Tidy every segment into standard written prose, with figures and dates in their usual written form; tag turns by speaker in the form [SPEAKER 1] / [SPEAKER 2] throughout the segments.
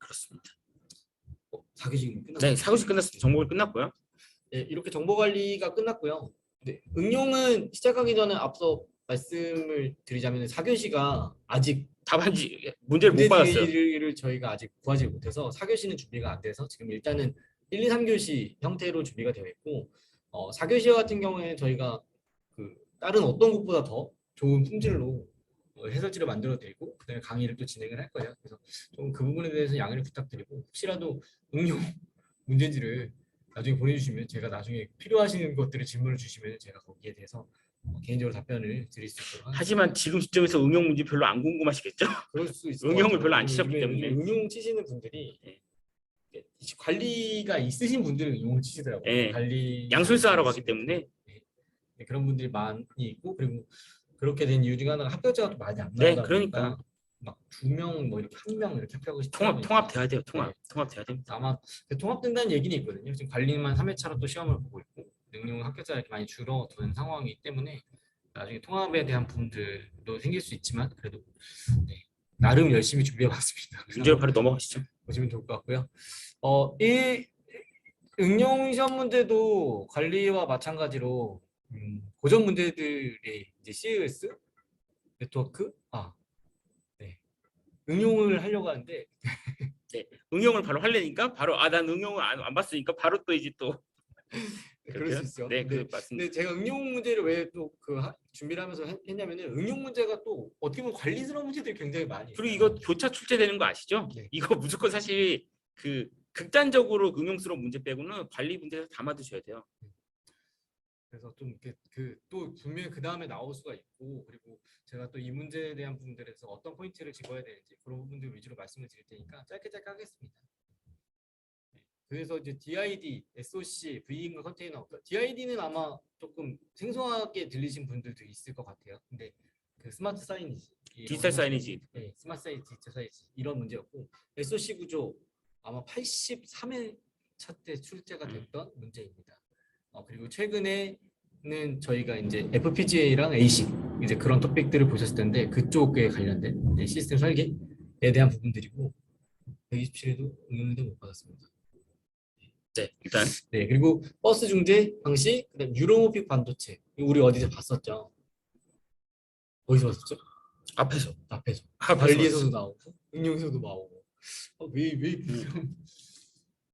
[SPEAKER 1] 그렇습니다.
[SPEAKER 2] 4교시 끝났어요.
[SPEAKER 1] 네, 4교시 끝났습니다. 정보가 끝났고요.
[SPEAKER 2] 네, 이렇게 정보 관리가 끝났고요. 네, 응용은 시작하기 전에 앞서 말씀을 드리자면 4교시가 아직
[SPEAKER 1] 답안지 문제를 못 받았어요.
[SPEAKER 2] 문제지를 저희가 아직 구하지 못해서 4교시는 준비가 안 돼서 지금 일단은 1, 2, 3교시 형태로 준비가 되어 있고 4교시 같은 경우에는 저희가 그 다른 어떤 곳보다 더 좋은 품질로 해설지를 만들어 드리고 그다음에 강의를 또 진행을 할 거예요. 그래서 좀 그 부분에 대해서 양해를 부탁드리고 혹시라도 응용 문제지를 나중에 보내주시면 제가 나중에 필요하신 것들을 질문을 주시면 제가 거기에 대해서 개인적으로 답변을 드릴 수 있도록 하겠습니다.
[SPEAKER 1] 하지만 지금 시점에서 응용 문제 별로 안 궁금하시겠죠?
[SPEAKER 2] 그럴 수 있을 것
[SPEAKER 1] 응용을
[SPEAKER 2] 같아요.
[SPEAKER 1] 별로 안 치셨기
[SPEAKER 2] 요즘에
[SPEAKER 1] 때문에.
[SPEAKER 2] 응용 치시는 분들이 관리가 있으신 분들은 응용을 치시더라고요.
[SPEAKER 1] 네.
[SPEAKER 2] 관리
[SPEAKER 1] 양술사 하러 가기 때문에.
[SPEAKER 2] 네, 그런 분들이 많이 있고 그리고 그렇게 된 이유 중에 하나가 합격자가 또 많이 안
[SPEAKER 1] 네,
[SPEAKER 2] 나오다
[SPEAKER 1] 그러니까.
[SPEAKER 2] 보니까 막 2명 뭐 이렇게 1명 이렇게 합격하고 싶은
[SPEAKER 1] 통합돼야 돼요.
[SPEAKER 2] 네.
[SPEAKER 1] 통합돼야 됩니다.
[SPEAKER 2] 아마 통합된다는 얘기는 있거든요. 지금 관리만 3회차로 또 시험을 보고 있고 응용 합격자가 이렇게 많이 줄어드는 상황이기 때문에 나중에 통합에 대한 부분들도 생길 수 있지만 그래도 네, 나름 열심히 준비해봤습니다.
[SPEAKER 1] 문제로 바로 넘어가시죠.
[SPEAKER 2] 보시면 좋을 것 같고요. 이 응용 시험 문제도 관리와 마찬가지로 고전 문제들이 이제 COS 네트워크 네. 응용을 하려고 하는데
[SPEAKER 1] 네, 응용을 바로 하려니까 바로 난 응용을 안 봤으니까 바로 또 이제 또
[SPEAKER 2] 그럴 수 있어요.
[SPEAKER 1] 네,
[SPEAKER 2] 근데,
[SPEAKER 1] 맞습니다.
[SPEAKER 2] 근데 제가 응용 문제를 왜 또 그 준비를 하면서 했냐면은 응용 문제가 또 어떻게 보면 관리스러운 문제들이 굉장히 많이 있어요.
[SPEAKER 1] 그리고 이거 교차 출제되는 거 아시죠?
[SPEAKER 2] 네.
[SPEAKER 1] 이거 무조건 사실 그 극단적으로 응용스러운 문제 빼고는 관리 문제에서 담아두셔야 돼요.
[SPEAKER 2] 그래서 좀 이렇게 또 분명히 그 다음에 나올 수가 있고 그리고 제가 또 이 문제에 대한 부분들에서 어떤 포인트를 집어야 되는지 그런 부분들 위주로 말씀을 드릴 테니까 짧게 하겠습니다. 그래서 이제 DID, SOC, V인과 컨테이너. DID는 아마 조금 생소하게 들리신 분들도 있을 것 같아요. 근데 그 스마트 사이니지,
[SPEAKER 1] 디지털 사이니지.
[SPEAKER 2] 네, 스마트 사이니지, 디지털 사이니지 이런 문제였고 SOC 구조 아마 83회차 때 출제가 됐던 문제입니다. 그리고 최근에는 저희가 이제 FPGA랑 ASIC 이제 그런 토픽들을 보셨을 텐데 그쪽에 관련된 시스템 설계에 대한 부분들이고 127에도 응용도 못 받았습니다.
[SPEAKER 1] 네, 일단
[SPEAKER 2] 네, 그리고 버스 중재 방식, 그다음 유로모픽 반도체. 이거 우리 어디서 봤었죠? 어디서 봤었죠?
[SPEAKER 1] 앞에서
[SPEAKER 2] 관리에서도 나오고, 응용에서도 나오고. 왜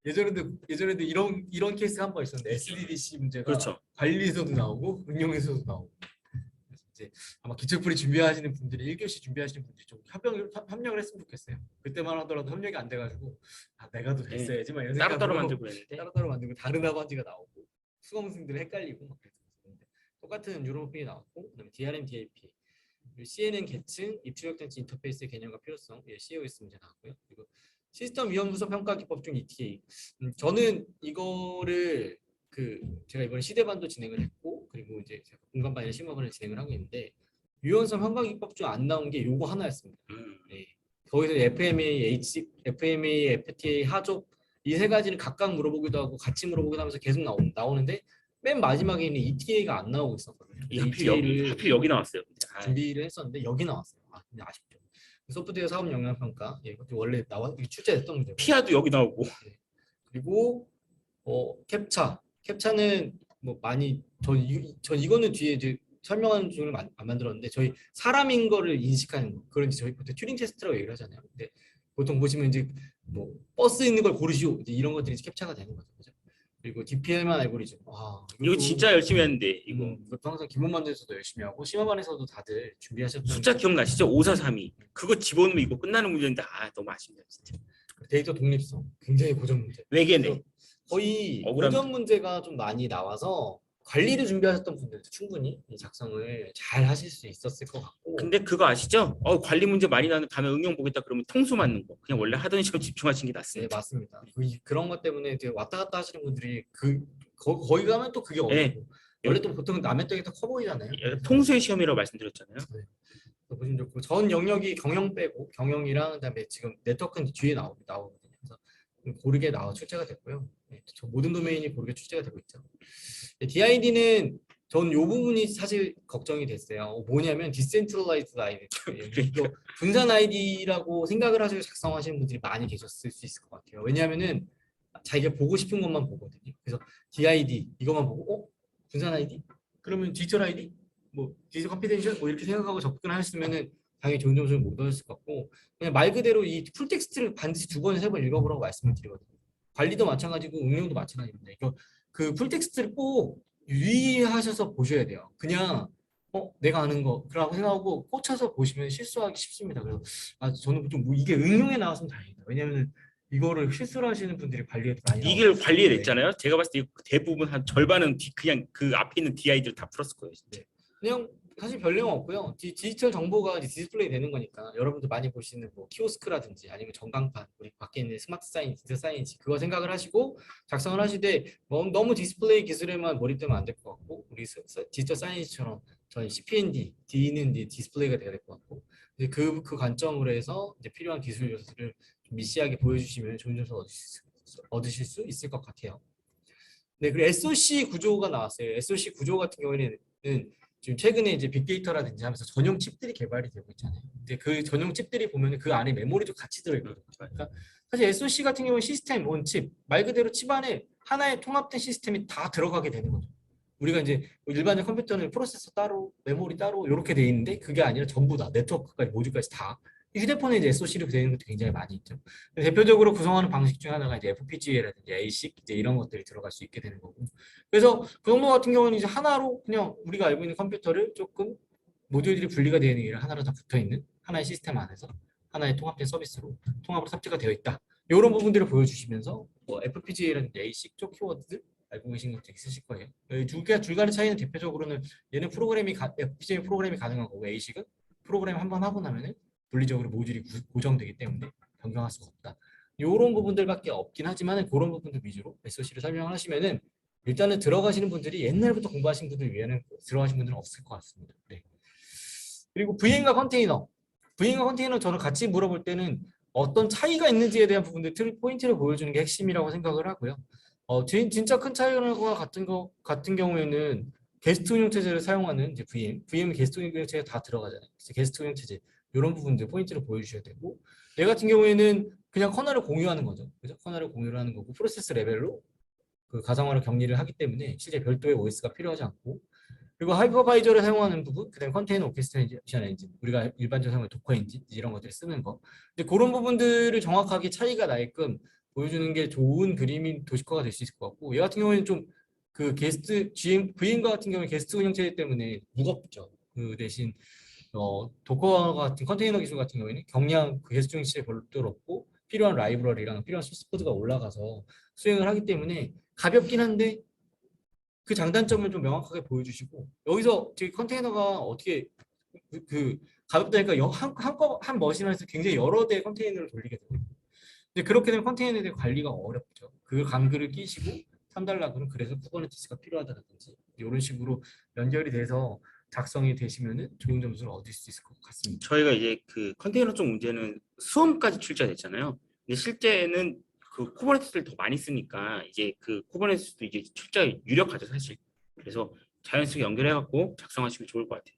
[SPEAKER 2] 예전에도 이런 케이스 한 번 있었는데 SDDC 문제가
[SPEAKER 1] 그렇죠.
[SPEAKER 2] 관리에서도 나오고 응용에서도 나오고. 그래서 이제 아마 기초풀이 준비하시는 분들이 1교시 준비하시는 분들이 좀 협력을 했으면 좋겠어요. 그때만 하더라도 협력이 안 돼가지고 내가 도 됐어야지 막 이런
[SPEAKER 1] 따로따로
[SPEAKER 2] 생각으로
[SPEAKER 1] 만들고 했는데
[SPEAKER 2] 따로따로 만들고 다른 학원지가 나오고 수강생들이 헷갈리고 막 그랬었는데 똑같은 유로핀이 나왔고 그다음에 DRM, DAP, CNN 계층, 입출력 장치 인터페이스의 개념과 필요성, COS 문제 나왔고요. 그리고 시스템 위험 분석 평가 기법 중 ETA. 저는 이거를 제가 이번에 시대반도 진행을 했고 그리고 이제 제가 공간반이나 심화반을 진행을 하고 있는데 유연성 평가 기법 중 안 나온 게 요거 하나였습니다. 네. 거기서 FMA, FTA, 하족 이 세 가지를 각각 물어보기도 하고 같이 물어보기도 하면서 계속 나오는데 맨 마지막에 있는 ETA가 안 나오고 있었거든요.
[SPEAKER 1] 하필 여기 나왔어요.
[SPEAKER 2] 준비를 했었는데 여기 나왔어요. 근데 아쉽죠. 소프트웨어 사업 역량 평가 이것도 원래 출제됐던 문제고.
[SPEAKER 1] 피아도 여기 나오고.
[SPEAKER 2] 네. 그리고 캡차는 뭐 많이 전 이거는 뒤에 이제 설명하는 중을 안 만들었는데 저희 사람인 거를 인식하는 거 그런 저희 보통 튜링 테스트라고 얘기를 하잖아요. 근데 보통 보시면 이제 뭐 버스 있는 걸 고르시오 이제 이런 것들이 캡차가 되는 거죠. 그죠? 그리고 DPL만 알고리즘.
[SPEAKER 1] 이거 진짜 열심히 했는데 이거.
[SPEAKER 2] 이것도 항상 기본반에서도 열심히 하고 심화반에서도 다들 준비하셨던
[SPEAKER 1] 숫자 기억나시죠? 5432. 그거 집어넣으면 이거 끝나는 문제인데 너무 아쉽네요 진짜.
[SPEAKER 2] 데이터 독립성 굉장히 고전 문제.
[SPEAKER 1] 외계네.
[SPEAKER 2] 거의 고전 문제가 좀 많이 나와서 관리를 준비하셨던 분들도 충분히 이 작성을 잘 하실 수 있었을 것 같고.
[SPEAKER 1] 근데 그거 아시죠? 관리 문제 많이 나는 다음에 응용 보겠다 그러면 통수 맞는 거. 그냥 원래 하던 시간 집중하시는 게 낫습니다.
[SPEAKER 2] 네, 맞습니다. 그런 것 때문에 이제 왔다 갔다 하시는 분들이 거기 가면 또 그게 어렵고.
[SPEAKER 1] 네.
[SPEAKER 2] 원래 또 보통 남의 떡이 더 커 보이잖아요.
[SPEAKER 1] 통수의 시험이라고 말씀드렸잖아요.
[SPEAKER 2] 네. 보시면 좋고 전 영역이 경영 빼고 경영이랑 그다음에 지금 네트워크는 뒤에 나오거든요. 그래서 고르게 출제가 됐고요. 네, 모든 도메인이 고르게 출제가 되고 있죠. DID는 전 요 부분이 사실 걱정이 됐어요. 뭐냐면 디센트럴라이즈드 아이디,
[SPEAKER 1] 그러니까.
[SPEAKER 2] 분산 아이디라고 생각을 하시고 작성하시는 분들이 많이 계셨을 수 있을 것 같아요. 왜냐하면은 자기가 보고 싶은 것만 보거든요. 그래서 DID 이것만 보고 분산 아이디? 그러면 디지털 아이디? 뭐 디지털 컨피덴셜? 뭐 이렇게 생각하고 접근하셨으면은 당연히 좋은 점수를 못 얻었을 것 같고 그냥 말 그대로 이 풀텍스트를 반드시 2번, 3번 읽어보라고 말씀을 드리거든요. 관리도 마찬가지고 응용도 마찬가지입니다. 이거 그 풀텍스트를 꼭 유의하셔서 보셔야 돼요. 그냥 내가 아는 거라고 생각하고 꽂혀서 보시면 실수하기 쉽습니다. 그래서 저는 좀 뭐 이게 응용에 나왔으면 다행이다. 왜냐하면 이거를 실수를 하시는 분들이 관리에 많이 나와요.
[SPEAKER 1] 이걸 관리해냈잖아요. 제가 봤을 때 대부분 한 절반은 그냥 그 앞에 있는 DI들 다 풀었을 거예요. 진짜.
[SPEAKER 2] 네. 그냥 사실 별 내용 없고요. 디지털 정보가 이제 디스플레이 되는 거니까 여러분들 많이 보시는 뭐 키오스크라든지 아니면 전광판 우리 밖에 있는 스마트 사인, 디지털 사인지 그거 생각을 하시고 작성을 하시되 너무 디스플레이 기술에만 몰입되면 안 될 것 같고 우리 디지털 사인지처럼 저희 CPND, D는 이제 디스플레이가 돼야 될 것 같고 이제 그 관점으로 해서 이제 필요한 기술 요소들을 좀 미시하게 보여주시면 좋은 점수 얻으실 수 있을 것 같아요. 네, 그리고 SOC 구조가 나왔어요. SOC 구조 같은 경우에는 지금 최근에 이제 빅데이터라든지 하면서 전용 칩들이 개발이 되고 있잖아요. 근데 그 전용 칩들이 보면 그 안에 메모리도 같이 들어있거든요. 그러니까 사실 SOC 같은 경우는 시스템 온 칩, 말 그대로 칩 안에 하나의 통합된 시스템이 다 들어가게 되는 거죠. 우리가 이제 일반적 컴퓨터는 프로세서 따로, 메모리 따로 이렇게 돼 있는데 그게 아니라 전부 다 네트워크까지 모듈까지 다 휴대폰에 이제 SOC로 되어 있는 것도 굉장히 많이 있죠. 대표적으로 구성하는 방식 중 하나가 이제 FPGA라든지 ASIC 이제 이런 것들이 들어갈 수 있게 되는 거고. 그래서 그 정도 같은 경우는 이제 하나로 그냥 우리가 알고 있는 컴퓨터를 조금 모듈들이 분리가 되어 있는 게 아니라 하나로 다 붙어 있는 하나의 시스템 안에서 하나의 통합된 서비스로 통합으로 탑재가 되어 있다. 이런 부분들을 보여주시면서 뭐 FPGA라든지 ASIC 쪽 키워드들 알고 계신 것도 있으실 거예요. 둘간의 차이는 대표적으로는 얘는 FPGA 프로그램이 가능한 거고 ASIC은 프로그램 한 번 하고 나면은 물리적으로 모듈이 고정되기 때문에 변경할 수가 없다. 이런 부분들밖에 없긴 하지만 그런 부분들 위주로 SOC를 설명을 하시면은 일단은 들어가시는 분들이 옛날부터 공부하신 분들 위에는 들어가신 분들은 없을 것 같습니다. 네. 그리고 VM과 컨테이너. VM과 컨테이너 저는 같이 물어볼 때는 어떤 차이가 있는지에 대한 부분들 포인트를 보여주는 게 핵심이라고 생각을 하고요. 진짜 큰 차이가 같은 경우에는 게스트 운영 체제를 사용하는 이제 VM 게스트 운영 체제가 다 들어가잖아요. 게스트 운영 체제 이런 부분들 포인트를 보여주셔야 되고 얘 같은 경우에는 그냥 커널을 공유하는 거죠. 그죠? 커널을 공유를 하는 거고 프로세스 레벨로 그 가상화로 격리를 하기 때문에 실제 별도의 OS가 필요하지 않고 그리고 하이퍼바이저를 사용하는 부분, 그다음 컨테이너 오케스트레이션 엔진, 우리가 일반적으로 사용하는 도커 엔진 이런 것들을 쓰는 거. 이제 그런 부분들을 정확하게 차이가 나게끔 보여주는 게 좋은 그림인 도식화가 될 수 있을 것 같고, 얘 같은 경우에는 좀 그 게스트 VM과 같은 경우에 게스트 운영체제 때문에 무겁죠. 그 대신 도커 같은 컨테이너 기술 같은 경우에는 경량 그 게스트 운영체제 별도로 없고 필요한 라이브러리랑 필요한 소스 코드가 올라가서 수행을 하기 때문에 가볍긴 한데 그 장단점을 좀 명확하게 보여주시고 여기서 저희 컨테이너가 어떻게 가볍다니까 한 머신에서 굉장히 여러 대의 컨테이너를 돌리게 돼요. 근데 그렇게 되면 컨테이너에 대한 관리가 어렵죠. 그 간글을 끼시고 3달러그는 그래서 쿠버네티스가 필요하다든지 이런 식으로 연결이 돼서 작성이 되시면은 좋은 점수를 얻을 수 있을 것 같습니다.
[SPEAKER 1] 저희가 이제 그 컨테이너 쪽 문제는 수험까지 출제됐잖아요. 근데 실제는 그 쿠버네티스를 더 많이 쓰니까 이제 그 쿠버네티스도 이제 출제 유력하죠 사실. 그래서 자연스럽게 연결해갖고 작성하시면 좋을 것 같아요.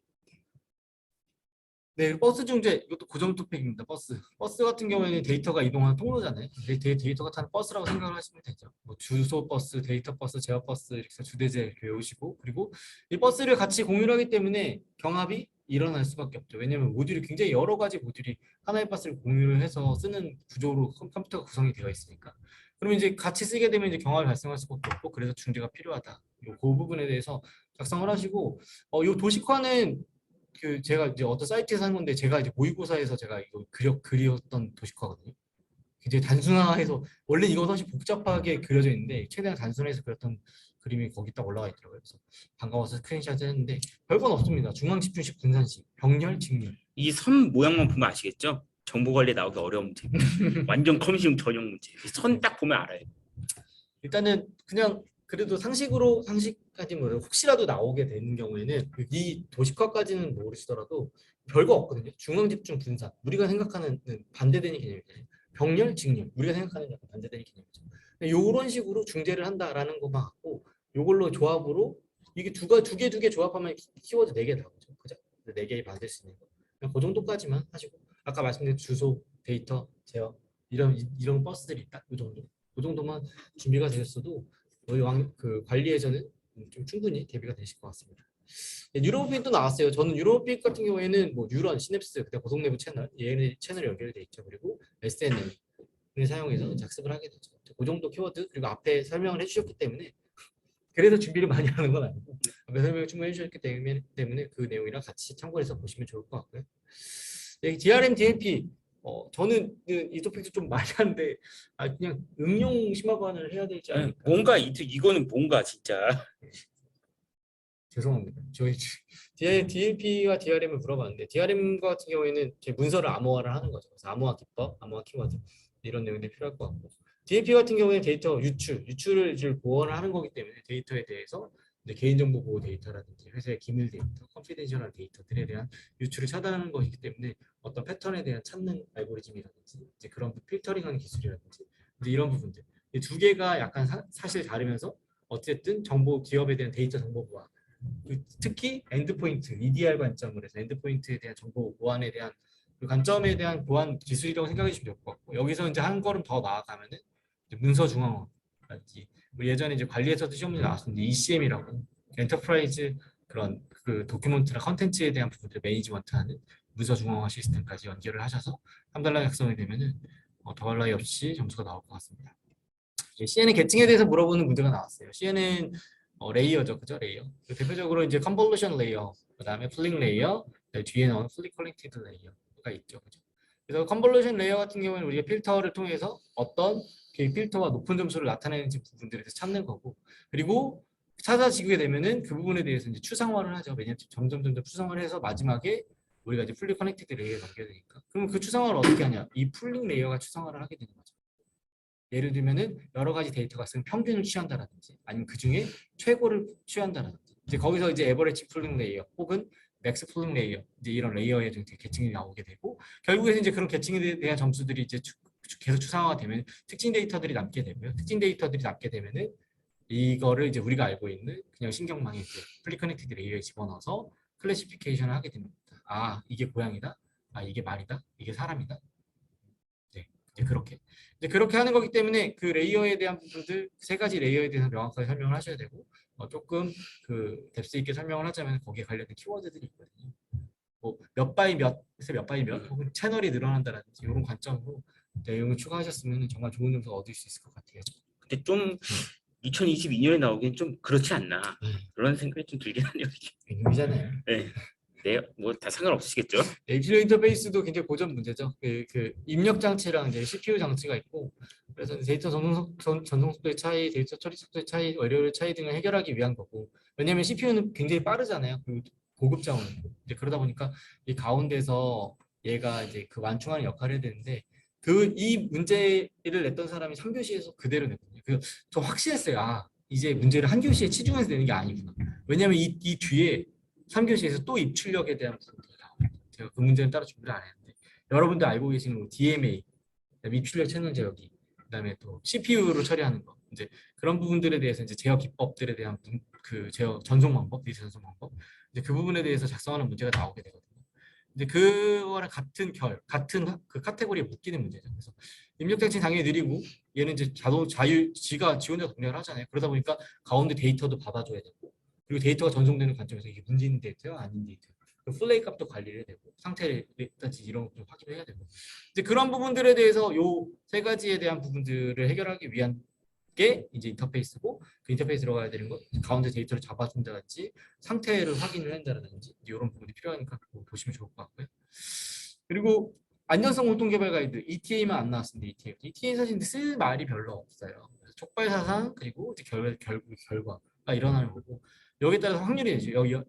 [SPEAKER 2] 네, 버스 중재 이것도 고정 토픽입니다. 버스 같은 경우에는 데이터가 이동하는 통로잖아요. 데이터가 타는 버스라고 생각을 하시면 되죠. 뭐 주소 버스, 데이터 버스, 제어 버스 이렇게 해서 주대제 이렇게 외우시고 그리고 이 버스를 같이 공유를 하기 때문에 경합이 일어날 수밖에 없죠. 왜냐하면 모듈이 굉장히 여러 가지 모듈이 하나의 버스를 공유를 해서 쓰는 구조로 컴퓨터가 구성이 되어 있으니까. 그러면 이제 같이 쓰게 되면 이제 경합이 발생할 수밖에 없고 그래서 중재가 필요하다. 그 부분에 대해서 작성을 하시고 이 도식화는 그 제가 이제 어떤 사이트에서 한 건데 제가 이제 모의고사에서 제가 이거 그렸던 도식화거든요. 굉장히 단순화해서 원래 이거 사실 복잡하게 그려져 있는데 최대한 단순해서 그렸던 그림이 거기 딱 올라가 있더라고요. 그래서 반가워서 스크린샷을 했는데 별건 없습니다. 중앙 집중식 분산식, 병렬, 직렬.
[SPEAKER 1] 이 선 모양만 보면 아시겠죠? 정보 관리 나오기 어려운 문제. 완전 컴퓨팅 전용 문제. 선 딱 보면 알아요.
[SPEAKER 2] 일단은 그냥 그래도 상식까지 뭐 혹시라도 나오게 되는 경우에는 이 도식화까지는 모르시더라도 별거 없거든요. 중앙 집중 분산 우리가 생각하는 반대되는 개념이잖아요. 병렬, 직렬 우리가 생각하는 약간 반대되는 개념이죠. 이런 식으로 중재를 한다라는 것만 갖고 이걸로 조합으로 이게 두 개 조합하면 키워드 4개 나오죠. 그죠? 4개 받을 수 있는 거. 그냥 그 정도까지만 하시고 아까 말씀드린 주소, 데이터, 제어 이런 버스들이 있다. 이 정도. 그 정도만 준비가 되셨어도 저희 그 관리에서는 좀 충분히 대비가 되실 것 같습니다. 네, 뉴런핀 또 나왔어요. 저는 뉴런핀 같은 경우에는 뭐 뉴런, 시냅스, 그때 고속 내부 채널, 얘네 채널이 연결돼 있죠. 그리고 SNM을 사용해서 작습을 하게 되죠. 그 정도 키워드 그리고 앞에 설명을 해주셨기 때문에 그래서 준비를 많이 하는 건 아니고 앞에 설명을 충분히 해주셨기 때문에 그 내용이랑 같이 참고해서 보시면 좋을 것 같고요. 네, DRM, DLP 저는 이토픽도 좀 많이 하는데 그냥 응용 심화반을 해야 되지
[SPEAKER 1] 네,
[SPEAKER 2] 않을까.
[SPEAKER 1] 뭔가 이거는 뭔가 진짜.
[SPEAKER 2] 죄송합니다. 저희 DLP와 DRM을 물어봤는데 DRM 같은 경우에는 제 문서를 암호화를 하는 거죠. 그래서 암호화 기법, 암호화 키워드 이런 내용들이 필요할 것 같고 DLP 같은 경우에는 데이터 유출을 이제 보완을 하는 거기 때문에 데이터에 대해서 이제 개인정보 보호 데이터라든지 회사의 기밀 데이터, 컨피덴셜한 데이터들에 대한 유출을 차단하는 것이기 때문에 어떤 패턴에 대한 찾는 알고리즘이라든지 이제 그런 필터링하는 기술이라든지 이제 이런 부분들 이 두 개가 약간 사실 다르면서 어쨌든 정보 기업에 대한 데이터 정보 보안 특히 엔드포인트, EDR 관점으로 해서 엔드포인트에 대한 정보 보안에 대한 그 관점에 대한 보안 기술이라고 생각해 주시면 될 것 같고 여기서 이제 한 걸음 더 나아가면은 문서 중앙화라든지 예전에 이제 관리에서도 시험 문제 나왔었는데 ECM이라고 엔터프라이즈 그런 그 도큐먼트나 컨텐츠에 대한 부분들 매니지먼트하는 문서 중앙화 시스템까지 연결을 하셔서 3달러 작성이 되면은 더할 나위 없이 점수가 나올 것 같습니다. CNN 계층에 대해서 물어보는 문제가 나왔어요. CNN 레이어죠, 그죠? 레이어. 대표적으로 이제 컨볼루션 레이어, 그다음에 풀링 레이어, 뒤에는 풀리 컬렉티드 레이어가 있죠, 그죠? 그래서 컨볼루션 레이어 같은 경우는 우리가 필터를 통해서 어떤 그 필터가 높은 점수를 나타내는 부분들에 대해서 찾는 거고, 그리고 찾아지게 되면은 그 부분에 대해서 이제 추상화를 하죠. 왜냐면 점점 추상화를 해서 마지막에 우리가 이제 풀리 커넥티드 레이어에 넘겨야 되니까. 그럼 그 추상화를 어떻게 하냐? 이 풀링 레이어가 추상화를 하게 되는 거죠. 예를 들면은 여러 가지 데이터가 있으면 평균을 취한다라든지 아니면 그 중에 최고를 취한다라든지 이제 거기서 이제 에버리지 풀링 레이어 혹은 맥스 풀링 레이어 이제 이런 레이어에 좀 계층이 나오게 되고 결국에는 이제 그런 계층에 대한 점수들이 이제 계속 추상화가 되면 특징 데이터들이 남게 되고요. 특징 데이터들이 남게 되면은 이거를 이제 우리가 알고 있는 그냥 신경망에 이제 플리 커넥티드 레이어에 집어넣어서 클래시피케이션을 하게 됩니다. 아 이게 고양이다. 아 이게 말이다. 이게 사람이다. 네, 이제 그렇게 하는 거기 때문에 그 레이어에 대한 부분들 세 가지 레이어에 대해서 명확하게 설명을 하셔야 되고 조금 그 뎁스 있게 설명을 하자면 거기에 관련된 키워드들이 있거든요. 뭐 몇 바이 몇에서 몇 바이 몇 혹은 채널이 늘어난다든지 이런 관점으로 내용을 추가하셨으면 정말 좋은 점수 얻을 수 있을 것 같아요.
[SPEAKER 1] 근데 좀 2022년에 나오기엔 좀 그렇지 않나
[SPEAKER 2] 네.
[SPEAKER 1] 그런 생각이 좀 들긴 하네요.
[SPEAKER 2] 이잖아요.
[SPEAKER 1] 네, 네, 뭐 다 상관없으시겠죠?
[SPEAKER 2] API 인터페이스도 굉장히 고전 문제죠. 그 입력 장치랑 이제 CPU 장치가 있고, 그래서 데이터 전송 속도의 차이, 데이터 처리 속도의 차이, 월요일 차이 등을 해결하기 위한 거고. 왜냐하면 CPU는 굉장히 빠르잖아요. 그 고급 자원이고. 이제 그러다 보니까 이 가운데서 얘가 이제 그 완충하는 역할을 해야 되는데, 이 문제를 냈던 사람이 3교시에서 그대로 냈거든요. 저 확신했어요. 아, 이제 문제를 한 교시에 치중해서 내는 게 아니구나. 왜냐하면 이 뒤에 3교시에서 또 입출력에 대한 부분들이 나옵니다. 제가 그 문제는 따로 준비를 안 했는데 여러분들 알고 계시는 뭐 DMA, 입출력 채널 제어기, 그다음에 또 CPU로 처리하는 거, 이제 그런 부분들에 대해서 이제 제어 기법들에 대한 그 제어 전송 방법, 데이터 전송 방법, 이제 그 부분에 대해서 작성하는 문제가 나오게 되거든요. 이제 그거랑 같은 그 카테고리에 묶이는 문제죠. 그래서 입력 장치 당연히 느리고 얘는 이제 지가 지 혼자 동작을 하잖아요. 그러다 보니까 가운데 데이터도 받아줘야 되고 그리고 데이터가 전송되는 관점에서 이게 문제 있는 데이터야 아닌 데이터 플레이 값도 관리를 해야 되고 상태라든지 이런 것도 확인을 해야 되고 이제 그런 부분들에 대해서 요 세 가지에 대한 부분들을 해결하기 위한 게 이제 인터페이스고 그 인터페이스 들어가야 되는 거 가운데 데이터를 잡아준다든지 상태를 확인을 한다든지 이런 부분이 필요하니까 보시면 좋을 것 같고요. 그리고 안전성 활동 개발 가이드 ETA만 안 나왔습니다. ETA 사실 쓸 말이 별로 없어요. 촉발 사상 그리고 이제 결과가 일어나는 거고 여기에 따라서 확률이 되죠. 여기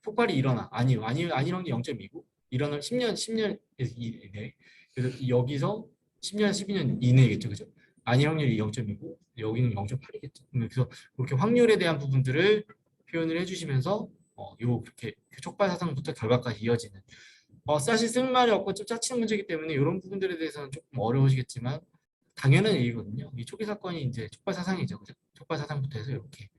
[SPEAKER 2] 폭발이 일어나 아니요 아니면 아닌 확률이 0.2고 일어날 10년 이내 그래서 여기서 10년 12년 이내겠죠, 그죠? 아닌 확률이 0.2고 여기는 0.8이겠죠. 그래서 그렇게 확률에 대한 부분들을 표현을 해주시면서 요 그렇게 촉발 사상부터 결과까지 이어지는 사실 쓸 말이 없고 좀 짜치는 문제이기 때문에 이런 부분들에 대해서는 조금 어려우시겠지만 당연한 얘기거든요. 이 초기 사건이 이제 촉발 사상이죠, 그죠? 촉발 사상부터 해서 이렇게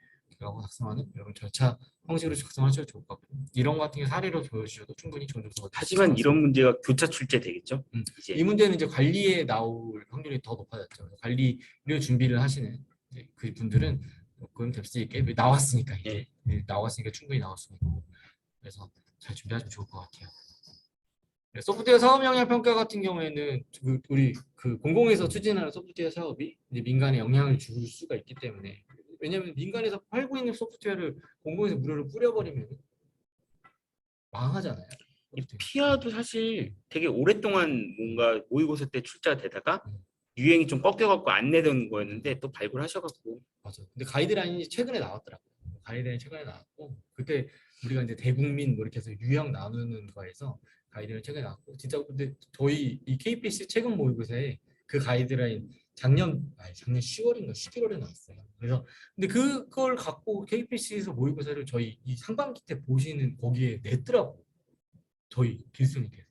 [SPEAKER 2] 하고 작성하는 이런 절차 형식으로 작성하셔도 좋을 것 같고 이런 거 같은 게 사례로 보여주셔도 충분히 좋은 점수가 얻을 수 있을 것
[SPEAKER 1] 하지만
[SPEAKER 2] 같습니다.
[SPEAKER 1] 이런 문제가 교차 출제되겠죠.
[SPEAKER 2] 이
[SPEAKER 1] 이제
[SPEAKER 2] 문제는 이제 관리에 나올 확률이 더 높아졌죠. 관리를 준비를 하시는 이제 그 분들은 조금 될 수 있게 나왔으니까 이제 나왔으니까 충분히 나올 수 있고 그래서 잘 준비하시면 좋을 것 같아요. 네, 소프트웨어 사업 영향 평가 같은 경우에는 우리 그 공공에서 추진하는 소프트웨어 사업이 이제 민간에 영향을 줄 수가 있기 때문에 왜냐하면 민간에서 팔고 있는 소프트웨어를 공공에서 무료로 뿌려버리면 망하잖아요.
[SPEAKER 1] 이 피아도 사실 되게 오랫동안 뭔가 모의고사 때 출제가 되다가
[SPEAKER 2] 음.
[SPEAKER 1] 유행이 좀 꺾여갖고 안 내던 거였는데 또 발굴하셔갖고
[SPEAKER 2] 맞아. 근데 가이드라인이 최근에 나왔더라고요. 가이드라인 최근에 나왔고 그때 우리가 이제 대국민 뭐 이렇게 해서 유형 나누는 거에서 가이드라인 최근에 나왔고 진짜 근데 저희 이 KPC 최근 모의고사에 그 가이드라인 작년 10월인가 11월에 나왔어요. 그래서 근데 그걸 갖고 KPC에서 모의고사를 저희 이 상반기 때 보시는 거기에 냈더라고. 저희 길순이께서.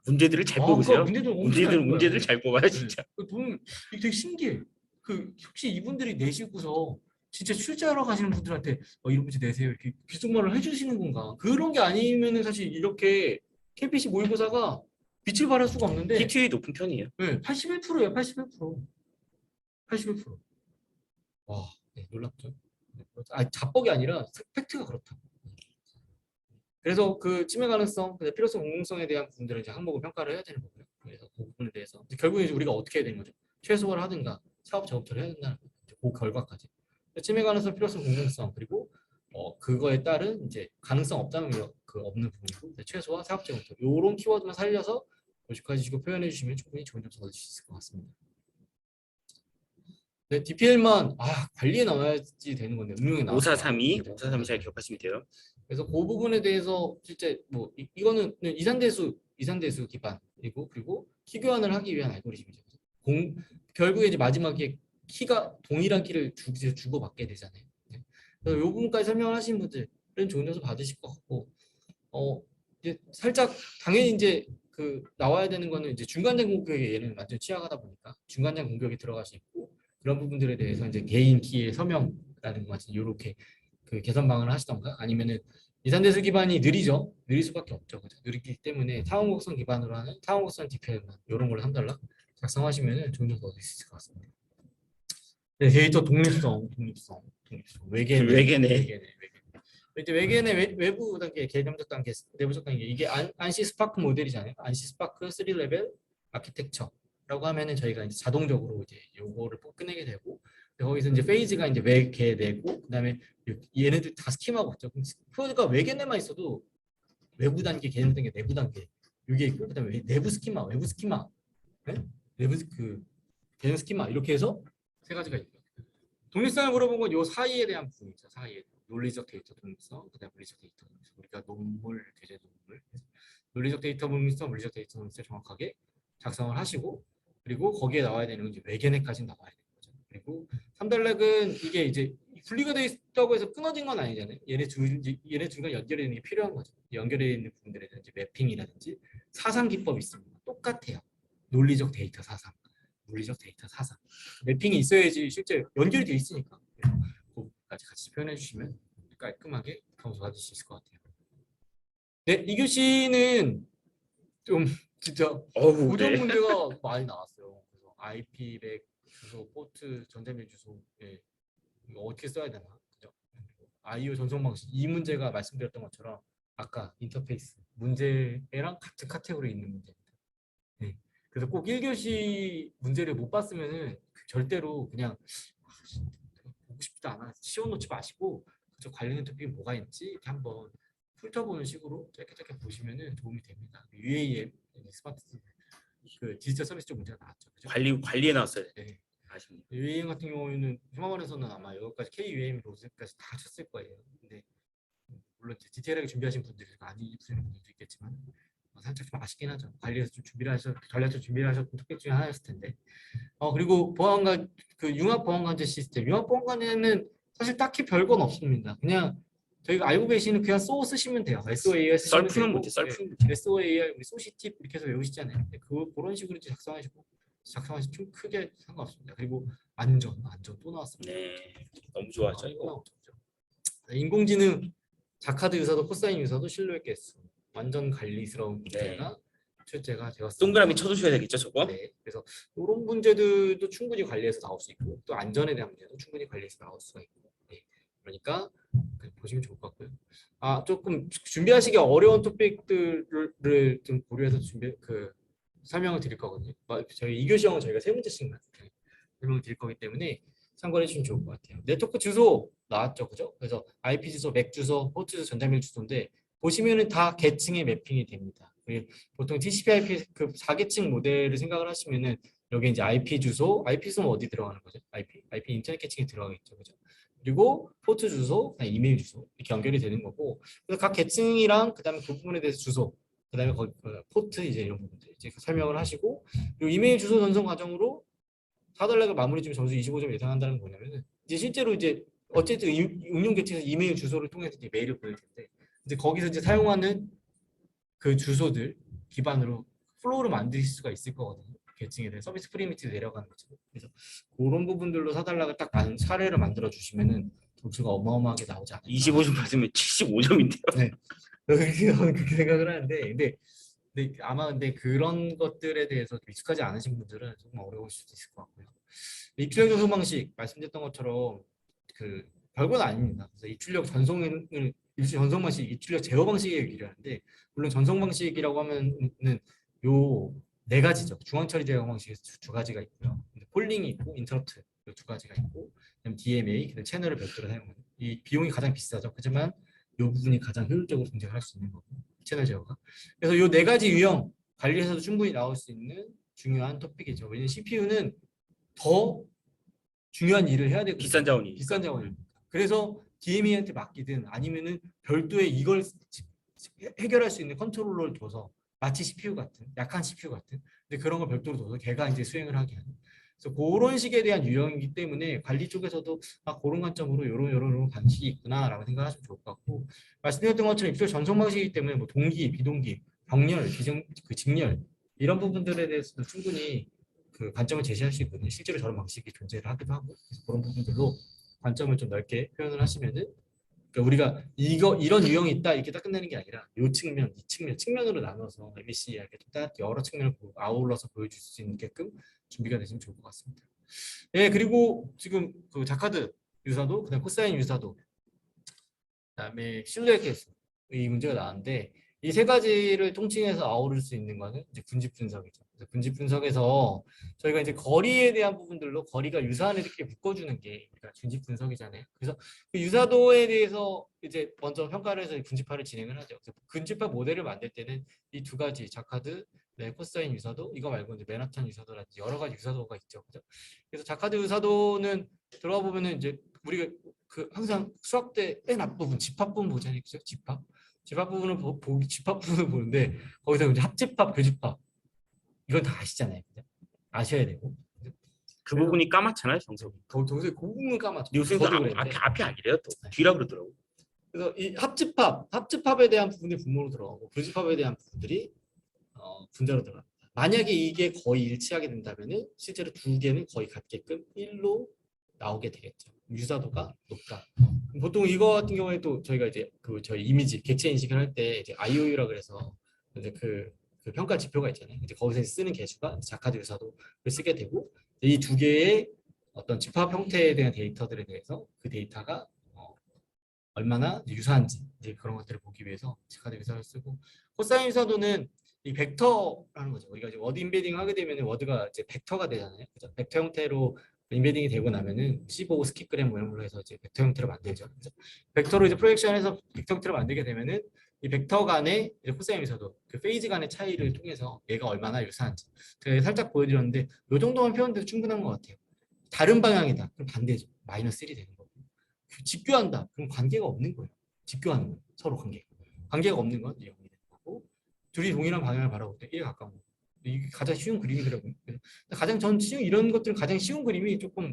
[SPEAKER 1] 문제들을 잘
[SPEAKER 2] 그러니까
[SPEAKER 1] 뽑으세요.
[SPEAKER 2] 문제들 엄청 잘
[SPEAKER 1] 문제들
[SPEAKER 2] 뽑아요.
[SPEAKER 1] 잘 뽑아요
[SPEAKER 2] 네.
[SPEAKER 1] 진짜.
[SPEAKER 2] 보면 이게 되게 신기해. 혹시 이분들이 내시고서 진짜 출제하러 가시는 분들한테 이런 문제 내세요 이렇게 귓속말을 해주시는 건가? 그런 게 아니면은 사실 이렇게 KPC 모의고사가 빛을 발할 수가 없는데
[SPEAKER 1] PT율이 높은 편이에요.
[SPEAKER 2] 네, 81%예요. 81%. 81%. 와, 네, 놀랍죠? 네, 자뻑이 아니라 팩트가 그렇다. 그래서 그 치매 가능성, 필요성, 공공성에 대한 부분들을 이제 항목을 평가를 해야 되는 거고요. 그래서 그 부분에 대해서 결국에 이제 우리가 어떻게 해야 되는 거죠? 최소화를 하든가 사업 작업처를 해야 된다는 거죠. 그 결과까지. 치매 가능성, 필요성, 공공성 그리고 그거에 따른 이제 가능성 없다면 그 없는 부분이고 최소화, 사업 작업처 이런 키워드만 살려서 조직화해주시고 표현해 주시면 충분히 좋은 점수 얻을 수 있을 것 같습니다. 네, DPL만 관리에 나와야지 되는 건데 응용에 나왔어요.
[SPEAKER 1] 5432 잘 기억하시면 돼요.
[SPEAKER 2] 그래서 그 부분에 대해서 실제 뭐 이거는 이산대수 기반이고 그리고 키 교환을 하기 위한 알고리즘이죠. 결국에 이제 마지막에 키가 동일한 키를 주고받게 되잖아요. 네. 그래서 이 부분까지 설명을 하신 분들은 좋은 점수 받으실 것 같고 이제 살짝 당연히 이제 그 나와야 되는 거는 이제 중간장 공격에 얘는 완전 취약하다 보니까 중간장 공격이 들어갈 수 있고 그런 부분들에 대해서 이제 개인 키의 서명이라는 것 같은 이렇게 그 개선 방안을 하시던가 아니면은 이산대수 기반이 느리죠. 느릴 수밖에 없죠. 그죠? 느리기 때문에 타원곡선 기반으로 하는 타원곡선 DPL만 이런 걸 한 달러 작성하시면은 좋은 점수 얻을 수 있을 것 같습니다. 네, 데이터 독립성. 외계네. 이제 외계내 외부 단계, 개념적 단계, 내부적 단계 이게 안시 스파크 모델이잖아요. 안시 스파크 3 레벨 아키텍처라고 하면은 저희가 이제 자동적으로 이제 요거를 끝내게 되고 거기서 이제 페이즈가 이제 외계내고 그다음에 얘네들 다 스키마가 없죠. 코드가 외계내만 있어도 외부 단계, 개념 단계, 내부 단계 이게 있고 그다음에 내부 스키마, 외부 스키마, 네? 내부 그 개념 스키마 이렇게 해서 세 가지가 있고요. 독립성을 물어본 건 요 사이에 대한 부분이죠. 사이에 논리적 데이터 독립성, 그다음 물리적 데이터 독립성. 우리가 교재 논문, 논리적 데이터 독립성, 물리적 데이터 독립성 정확하게 작성을 하시고 그리고 거기에 나와야 되는 건 이제 외계내까지 나와야 되는 거죠. 그리고 3단락은 이게 이제 분리가 되어 있다고 해서 끊어진 건 아니잖아요. 얘네 둘과 연결되는 게 필요한 거죠. 연결되어 있는 부분들에 대한 매핑이라든지 사상 기법이 있습니다. 똑같아요. 논리적 데이터 사상, 물리적 데이터 사상. 매핑이 있어야지 실제 연결이 돼 있으니까 그거까지 같이 표현해 주시면 깔끔하게 점수 받을 수 있을 것 같아요. 네, 이 교시는 좀 진짜 고정
[SPEAKER 1] 네.
[SPEAKER 2] 문제가 많이 나왔어요. 그래서 IP100 주소, 포트, 전자밀 주소 이거 어떻게 써야 되나? 그죠? I/O 전송 방식 이 문제가 말씀드렸던 것처럼 아까 인터페이스 문제랑 같은 카테고리에 있는 문제입니다. 네. 그래서 꼭 1교시 문제를 못 봤으면은 절대로 그냥 보고 싶지도 않아 씌워놓지 마시고 그저 관련된 토픽이 뭐가 있는지 이렇게 한번 훑어보는 식으로 짧게 보시면은 도움이 됩니다. UAM 스마트 그 디지털 서비스 쪽 문제가 나왔죠. 그죠?
[SPEAKER 1] 관리에 나왔어요.
[SPEAKER 2] 네.
[SPEAKER 1] 아쉽네요.
[SPEAKER 2] UAM 같은 경우에는 휴마원에서는 아마 여기까지 KUAM 로즈까지 다 쳤을 거예요. 근데 물론 디테일하게 준비하신 분들이 많이 입수하는 분들도 있겠지만 살짝 좀 아쉽긴 하죠. 관리해서 좀 관리해서 준비를 하셨던 토픽 중에 하나였을 텐데. 그리고 보안관 그 융합 보안관제 시스템. 융합 보안관제는 사실 딱히 별건 없습니다. 그냥 저희가 알고 계시는 그냥 소 쓰시면 돼요. SOAR 쓰시면
[SPEAKER 1] 썰푸는
[SPEAKER 2] 되고.
[SPEAKER 1] 문제, 썰푸는 문제.
[SPEAKER 2] SOAR 우리 소시팁 이렇게 해서 외우시잖아요. 그런 식으로 작성하시면 좀 크게 상관없습니다. 그리고 안전 또 나왔습니다.
[SPEAKER 1] 네, 너무 좋아하죠 이거.
[SPEAKER 2] 인공지능 자카드 유사도 코사인 유사도 실루엣 개수 완전 관리스러운 문제가 출제가 되었습니다.
[SPEAKER 1] 동그라미 쳐주셔야 되겠죠, 저거?
[SPEAKER 2] 네, 그래서 이런 문제들도 충분히 관리해서 나올 수 있고 또 안전에 대한 문제도 충분히 관리해서 나올 수가 있고 네, 그러니까 보시면 좋을 것 같고요. 조금 준비하시기 어려운 토픽들을 좀 고려해서 설명을 드릴 거거든요. 저희 2교시 영어 저희가 3문제씩만 설명을 드릴 거기 때문에 참고해 주시면 좋을 것 같아요. 네트워크 주소 나왔죠, 그죠? 그래서 IP 주소, 맥 주소, 포트 주소, 전자밀 주소인데 보시면은 다 계층에 매핑이 됩니다. 보통 TCP/IP 그 4계층 모델을 생각을 하시면은 여기 이제 IP 주소는 어디 들어가는 거죠? IP 인터넷 계층에 들어가겠죠, 그죠? 그리고 포트 주소, 이메일 주소 이렇게 연결이 되는 거고, 그래서 각 계층이랑 그다음에 그 부분에 대해서 주소, 그다음에 거기 포트 이제 이런 부분들 이제 설명을 하시고, 그리고 이메일 주소 전송 과정으로 4달러가 마무리 중 점수 25점 예상한다는 건 뭐냐면은 이제 실제로 이제 어쨌든 응용 계층에서 이메일 주소를 통해서 이제 메일을 보낼 텐데 이제 거기서 이제 사용하는 그 주소들 기반으로 플로우를 만드실 수가 있을 거거든요. 계층에 대해 서비스 프리미티브 내려가는 거죠. 그래서 그런 부분들로 4달러가 딱 사례를 만들어 주시면은 점수가 어마어마하게 나오지 않을까.
[SPEAKER 1] 25점 받으면 75점인데요.
[SPEAKER 2] 네. 저는 그렇게 생각을 하는데, 근데 아마 근데 그런 것들에 대해서 익숙하지 않으신 분들은 조금 어려울 수도 있을 것 같고요. 입출력 전송 방식 말씀드렸던 것처럼 그 별건 아닙니다. 그래서 입출력 전송 방식, 입출력 제어 방식에 얘기를 하는데 물론 전송 방식이라고 하면은 요 4가지죠. 중앙 처리 제어 방식에서 두 가지가 있고요. 폴링이 있고 인터럽트 두 가지가 있고, 그다음 DMA, 그다음 채널을 별도로 사용하는 이 비용이 가장 비싸죠. 하지만 이 부분이 가장 효율적으로 동작할 수 있는 거고 채널 제어가. 그래서 이 4가지 유형 관리해서도 충분히 나올 수 있는 중요한 토픽이죠. 왜냐면 CPU는 더 중요한 일을 해야 되거든요. 비싼 자원입니다. 그래서 DMA한테 맡기든 아니면은 별도의 이걸 해결할 수 있는 컨트롤러를 둬서 마치 CPU 같은 약한 CPU 같은 근데 그런 걸 별도로 둬서 걔가 이제 수행을 하게 하는. 그래서 그런 식에 대한 유형이기 때문에 관리 쪽에서도 그런 관점으로 이런 방식이 있구나라고 생각하시면 좋을 것 같고, 말씀드렸던 것처럼 입출 전송 방식이기 때문에 뭐 동기, 비동기, 병렬, 직렬 이런 부분들에 대해서도 충분히 그 관점을 제시할 수 있거든요. 실제로 저런 방식이 존재를 하기도 하고, 그래서 그런 부분들로 관점을 좀 넓게 표현을 하시면은, 그러니까 우리가 이런 유형이 있다 이렇게 딱 끝내는 게 아니라 요 측면, 이 측면으로 나눠서 ABC 이렇게 딱 여러 측면을 아울러서 보여줄 수 있게끔 준비가 되시면 좋을 것 같습니다. 네, 그리고 지금 그 자카드 유사도, 그다음 코사인 유사도, 그다음에 실루엣 계수 이 문제가 나왔는데 이 3가지를 통칭해서 아우를 수 있는 거는 이제 군집 분석이죠. 그래서 군집 분석에서 저희가 이제 거리에 대한 부분들로 거리가 유사한 애들끼리 묶어주는 게 그러니까 군집 분석이잖아요. 그래서 그 유사도에 대해서 이제 먼저 평가를 해서 군집화를 진행을 하죠. 그래서 군집화 모델을 만들 때는 이 2가지 자카드, 네, 코사인 유사도, 이거 말고 이제 맨하탄 유사도라든지 여러 가지 유사도가 있죠. 그죠? 그래서 자카드 유사도는 들어가 보면은 이제 우리가 그 항상 수학 때 맨 앞부분 집합 부분 보잖아요. 그죠? 집합 부분을 집합 부분을 보는데 거기서 이제 합집합, 교집합 이건 다 아시잖아요. 그죠? 아셔야 되고.
[SPEAKER 1] 그 부분이 까맣잖아요, 정석이.
[SPEAKER 2] 도저히 그 부분은 까맣죠.
[SPEAKER 1] 요새는
[SPEAKER 2] 저도 그랬는데.
[SPEAKER 1] 앞이 아니래요, 또 뒤라 그러더라고.
[SPEAKER 2] 그래서 이 합집합에 대한 부분이 분모로 들어가고 교집합에 대한 부분들이 분자로 들어갑니다. 만약에 이게 거의 일치하게 된다면은 실제로 2개는 거의 같게끔 1로 나오게 되겠죠. 유사도가 높다. 보통 이거 같은 경우에 또 저희가 이제 저희 이미지 객체 인식을 할 때 이제 IOU라 그래서 이제 그 평가 지표가 있잖아요. 이제 거기서 쓰는 개수가 자카드 유사도를 쓰게 되고 이 2개의 어떤 집합 형태에 대한 데이터들에 대해서 그 데이터가 얼마나 유사한지 이제 그런 것들을 보기 위해서 자카드 유사를 쓰고, 코사인 유사도는 이 벡터라는 거죠. 우리가 이제 워드 인베딩 하게 되면 워드가 이제 벡터가 되잖아요. 그죠? 벡터 형태로 인베딩이 되고 나면은 15 스킵그램 모양으로 해서 이제 벡터 형태로 만들죠. 그죠? 벡터로 이제 프로젝션해서 벡터 형태로 만들게 되면은 이 벡터 간의 이제 코사인 유사도, 그 페이즈 간의 차이를 통해서 얘가 얼마나 유사한지 제가 살짝 보여드렸는데 이 정도만 표현돼도 충분한 것 같아요. 다른 방향이다. 그럼 반대죠. 마이너스 1이 되는 거고. 집교한다. 그럼 관계가 없는 거예요. 집교하는 거 서로 관계가 없는 건 0이 되는 거고, 둘이 동일한 방향을 바라볼 때 1에 가까운 거. 이게 가장 쉬운 그림이더라고요. 가장 전 이런 것들은 가장 쉬운 그림이 조금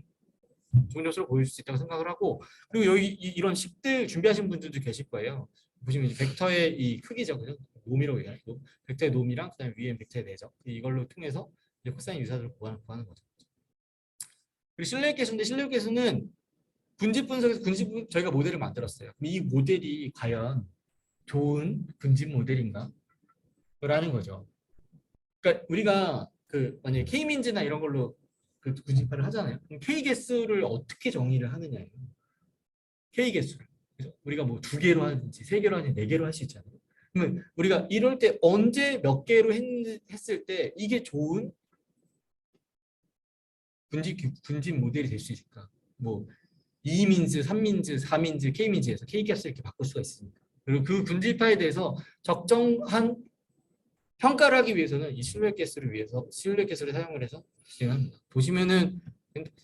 [SPEAKER 2] 좋은 요소로 보일 수 있다고 생각을 하고, 그리고 여기 이런 식들 준비하신 분들도 계실 거예요. 보시면 이제 벡터의 이 크기죠, 그죠? 놈이라고 얘기하고 벡터의 놈이랑 그다음에 위에 벡터의 내적 이걸로 통해서 이제 코사인 유사들을 구하는 거죠. 그리고 실루엣 계수인데 실루엣 계수는 군집 분석에서 저희가 모델을 만들었어요. 이 모델이 과연 좋은 군집 모델인가? 라는 거죠. 그러니까 우리가 그 만약에 K민즈나 이런 걸로 그 군집화를 하잖아요. 그럼 K 개수를 어떻게 정의를 하느냐예요. K 개수를. 그래서 우리가 뭐 2개로 하든지 3개로 하든지 4개로 할 수 있잖아요. 그러면 우리가 이럴 때 언제 몇 개로 했을 때 이게 좋은 군집 모델이 될 수 있을까? 뭐 2민즈, 3민즈, 4민즈, K민즈에서 K값을 이렇게 바꿀 수가 있습니다. 그리고 그 군집화에 대해서 적정한 평가를 하기 위해서는 이 실루엣 개수를 사용을 해서 진행합니다. 보시면은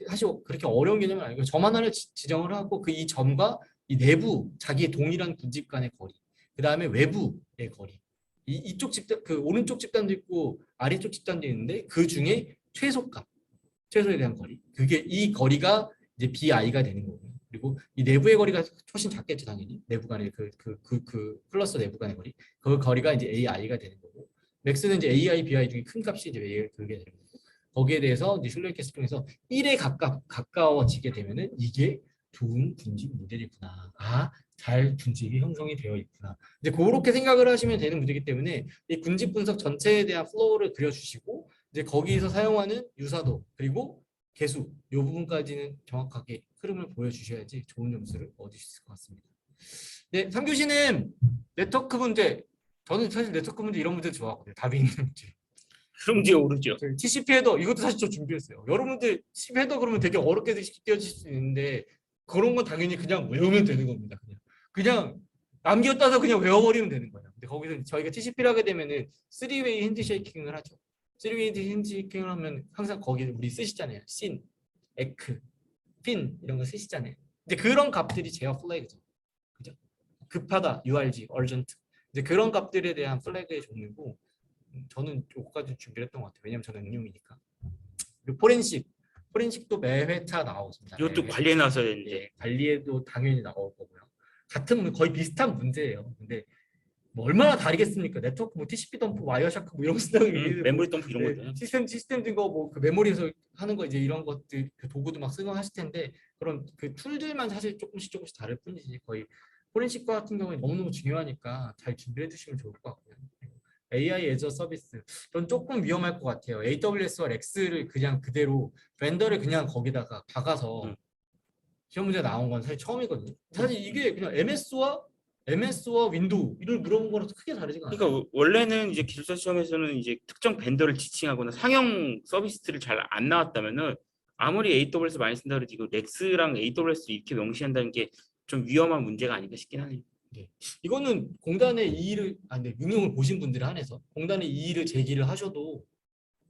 [SPEAKER 2] 사실 그렇게 어려운 개념은 아니고 점 하나를 지정을 하고 그 이 점과 이 내부 자기의 동일한 군집 간의 거리, 그 다음에 외부의 거리, 이쪽 집단 그 오른쪽 집단도 있고 아래쪽 집단도 있는데 그 중에 최소에 대한 거리, 그게 이 거리가 이제 BI가 되는 거고요. 그리고 이 내부의 거리가 훨씬 작겠죠 당연히 내부 간의 그 플러스 내부 간의 거리, 그 거리가 이제 AI가 되는 거고. 맥스는 이제 AI, BI 중에 큰 값이 이제 그게 되는 거고. 거기에 대해서 이제 실루엣 캐스트 중에서 1에 가까워지게 되면은 이게 좋은 군집 모델이구나. 잘 군집이 형성이 되어 있구나. 이제 그렇게 생각을 하시면 되는 문제이기 때문에 이 군집 분석 전체에 대한 플로우를 그려주시고 이제 거기서 사용하는 유사도 그리고 개수 이 부분까지는 정확하게 흐름을 보여주셔야지 좋은 점수를 얻을 수 있을 것 같습니다. 네, 3교시는 네트워크 문제. 저는 사실 네트워크 문제 이런 문제 좋아하거든요. 답이 있는 문제.
[SPEAKER 1] 흐름지에 오르죠.
[SPEAKER 2] TCP 헤더 이것도 사실 저 준비했어요. 여러분들 TCP 헤더 그러면 되게 어렵게 느껴질 수 있는데 그런 건 당연히 그냥 외우면 되는 겁니다. 그냥 남겼다서 그냥 외워버리면 되는 거예요. 근데 거기서 저희가 TCP를 하게 되면은 3웨이 핸드쉐이킹을 하죠. 3웨이 핸드쉐이킹을 하면 항상 거기 우리 쓰시잖아요. 신, 에크, 핀 이런 거 쓰시잖아요. 근데 그런 값들이 제어 플래그죠. 그죠? 급하다, URG, urgent. 이제 그런 값들에 대한 플래그의 종류고 저는 요거까지 준비를 했던 것 같아요. 왜냐면 저는 응용이니까. 그리고 포렌식도 매 회차 나오습니다.
[SPEAKER 1] 이것도 관리해 놨어야 되는데.
[SPEAKER 2] 예, 관리에도 당연히 나올 거고요. 거의 비슷한 문제예요. 근데 뭐 얼마나 다르겠습니까? 네트워크 뭐 TCP 덤프, 와이어샤크 뭐 이런 거 쓴다고
[SPEAKER 1] 메모리 덤프 이런
[SPEAKER 2] 네,
[SPEAKER 1] 것도.
[SPEAKER 2] 시스템 든 거 뭐 그 메모리에서 하는 거 이제 이런 것들 그 도구도 막 쓰고 하실 텐데 그런 그 툴들만 사실 조금씩 다를 뿐이지 거의 포렌식 같은 경우에 너무너무 중요하니까 잘 준비해 주시면 좋을 것 같고요. AI 애저 서비스 전 조금 위험할 것 같아요. AWS와 렉스를 그냥 그대로 벤더를 그냥 거기다가 박아서 시험 문제 나온 건 사실 처음이거든요. 사실 이게 그냥 MS와 윈도우 이를 물어본 거랑 크게 다르지가 않아요.
[SPEAKER 1] 그러니까 원래는 이제 기술사 시험에서는 이제 특정 벤더를 지칭하거나 상용 서비스를 잘 안 나왔다면은 아무리 AWS 많이 쓴다 그래도 이거 렉스랑 AWS 이렇게 명시한다는 게 좀 위험한 문제가 아닌가 싶긴 하네요.
[SPEAKER 2] 네. 이거는 공단의 이의를 네, 응용을 보신 분들에 한해서 공단의 이의를 제기를 하셔도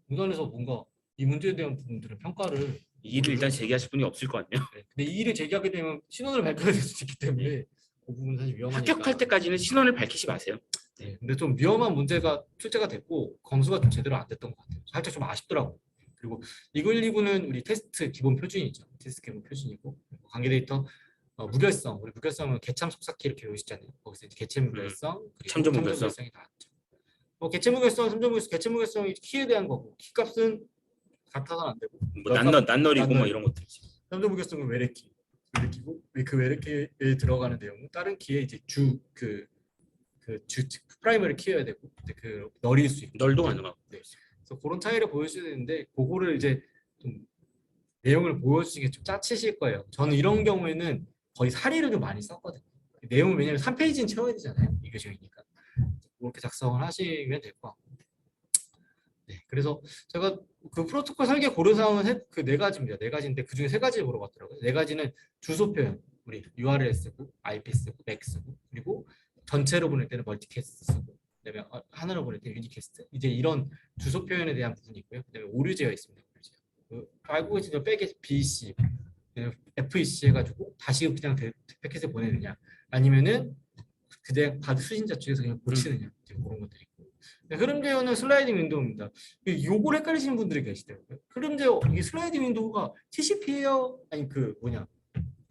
[SPEAKER 2] 공단에서 뭔가 이 문제에 대한 부분들은 평가를
[SPEAKER 1] 이를 일단 제기하실 분이 없을 것 같네요.
[SPEAKER 2] 네. 근데 이의를 제기하게 되면 신원을 밝혀야 될 수 있기 때문에 그 부분은 사실 위험하니까
[SPEAKER 1] 합격할 때까지는 신원을 밝히지 마세요.
[SPEAKER 2] 네. 근데 좀 위험한 문제가 출제가 됐고 검수가 좀 제대로 안 됐던 것 같아요. 살짝 좀 아쉽더라고요. 그리고 212는 우리 테스트 기본 표준이죠. 테스트 기본 표준이고 관계 데이터 무결성, 우리 무결성은 개참 속삭기 이렇게 외우시잖아요. 거기서 이제 개체 무결성, 그리고
[SPEAKER 1] 참조 무결성.
[SPEAKER 2] 무결성이 나왔죠. 개체 무결성, 참조 무결성, 개체 무결성이 키에 대한 거고 키 값은 같아서는 안 되고
[SPEAKER 1] 뭐 난널이고 뭐 이런 것들.
[SPEAKER 2] 참조 무결성은 외래키고 그 외래키에 들어가는 내용은 다른 키에 이제 프라이머리 키워야 되고 그 널일 수 있고
[SPEAKER 1] 널도 가능하고.
[SPEAKER 2] 네. 그래서 그런 차이를 보여주셔야 되는데 그거를 이제 좀 내용을 보여주시기 좀 짜치실 거예요. 저는 이런 경우에는 거의 사리를 좀 많이 썼거든요. 내용은 왜냐면 3페이지는 채워야 되잖아요. 이게 저희니까. 그렇게 작성을 하시면 될 것 같고. 네, 그래서 제가 그 프로토콜 설계 고려사항은 그 4가지입니다. 4가지인데 그 중에 3가지 물어봤더라고요. 4가지는 주소 표현, 우리 URL 쓰고, IP 쓰고, MAC 쓰고, 그리고 전체로 보낼 때는 멀티캐스트 쓰고, 그다음에 하나로 보낼 때 유니캐스트. 이제 이런 주소 표현에 대한 부분이 있고요. 그다음에 오류 제어 있습니다. 알고 계시죠? 백에 BC, FEC 해가지고 다시 그냥 패킷을 보내느냐, 아니면은 그냥 받은 수신자 쪽에서 그냥 고치느냐, 그런 것들이 있고. 흐름 제어는 슬라이딩 윈도우입니다. 요걸 헷갈리시는 분들이 계시더라고요. 흐름 제어 이게 슬라이딩 윈도우가 TCP예요? 아니 그 뭐냐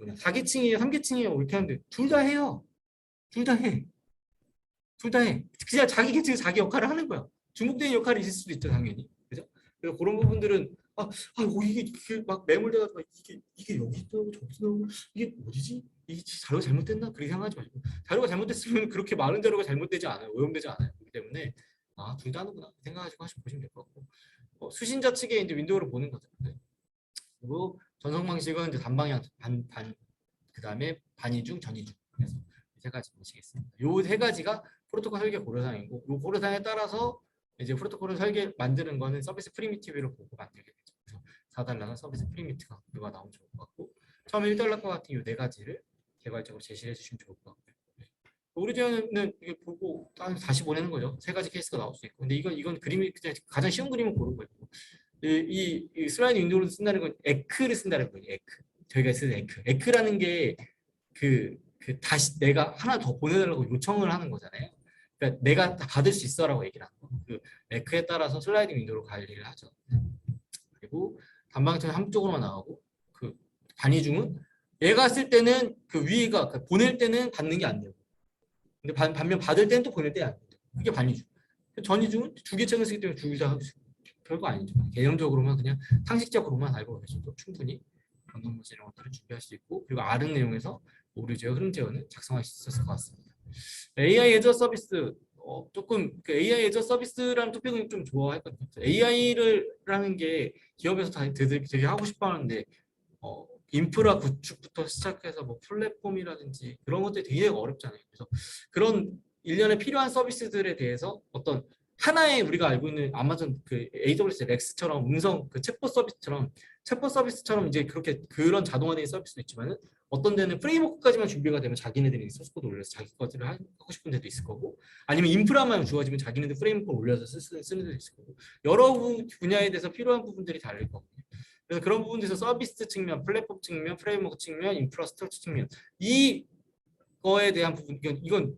[SPEAKER 2] 4계층이에요, 3계층이에요 이렇게 하는데 둘 다 해요. 둘 다 해. 그냥 자기 계층에서 자기 역할을 하는 거야. 중복된 역할이 있을 수도 있죠, 당연히. 그죠? 그래서 그런 부분들은 이게 막 매몰돼가지고 이게 여기 있더라고 저기 나오고 이게 어디지? 이 자료가 잘못됐나? 그렇게 생각하지 마시고 자료가 잘못됐으면 그렇게 많은 자료가 잘못되지 않아요. 오염되지 않아요. 그렇기 때문에 둘 다 하는구나 생각하시고 보시면 될 것 같고 수신자 측에 이제 윈도우를 보는 거죠. 네. 그리고 전송 방식은 이제 단방향 반 그다음에 반이중 전이중 그래서 세 가지 보시겠습니다. 요 세 가지가 프로토콜 설계 고려사항이고 요 고려사항에 따라서 이제 프로토콜을 설계 만드는 거는 서비스 프리미티브를 보고 만들게 되죠. 그래서 4달러는 서비스 프리미티브가 나오면 좋을 것 같고 처음에 1달러 같은 요 네 가지를 개발적으로 제시해 주시면 좋을 것 같고요. 오리지널은 이게 보고 다시 보내는 거죠. 세 가지 케이스가 나올 수 있고 근데 이건 그림이 그냥 가장 쉬운 그림을 고른 거예요. 이 슬라이드 윈도우를 쓴다는 건 에크를 쓴다는 거예요. 에크. 저희가 쓰는 에크. 에크라는 게 다시 내가 하나 더 보내달라고 요청을 하는 거잖아요. 그러니까 내가 다 받을 수 있어라고 얘기를 하는 거. 그 에크에 따라서 슬라이드 윈도우로 관리를 하죠. 그리고 단방처럼 한쪽으로만 나가고 그 단위중은 얘가 쓸 때는 그 위가 보낼 때는 받는 게 안 되고 근데 반면 받을 때는 또 보낼 때는 안 되고 그게 반이중. 전이중은 두 개 책을 쓰기 때문에 둘 다 별거 아니죠. 개념적으로만 그냥 상식적으로만 알고 계셔도 충분히 건너무지 이런 것들을 준비할 수 있고 그리고 R은 내용에서 오류 제어, 흐름 제어는 작성할 수 있었을 것 같습니다. AI 애저 서비스 조금 그 AI 애저 서비스라는 토픽은 좀 좋아했거든요. AI라는 게 기업에서 다 되게 하고 싶어 하는데 인프라 구축부터 시작해서 뭐 플랫폼이라든지 그런 것들이 되게 어렵잖아요. 그래서 그런 일련에 필요한 서비스들에 대해서 어떤 하나의 우리가 알고 있는 아마존 그 AWS 렉스처럼 음성 그 챗봇 서비스처럼 이제 그렇게 그런 자동화된 서비스도 있지만은 어떤 데는 프레임워크까지만 준비가 되면 자기네들이 소스 코드 올려서 자기 것들을 하고 싶은 데도 있을 거고 아니면 인프라만 주어지면 자기네들 프레임워크 올려서 쓰는 데도 있을 거고 여러 분야에 대해서 필요한 부분들이 다를 거거든요. 그래서 그런 부분에서 서비스 측면, 플랫폼 측면, 프레임워크 측면, 인프라스트럭처 측면 이거에 대한 부분 이건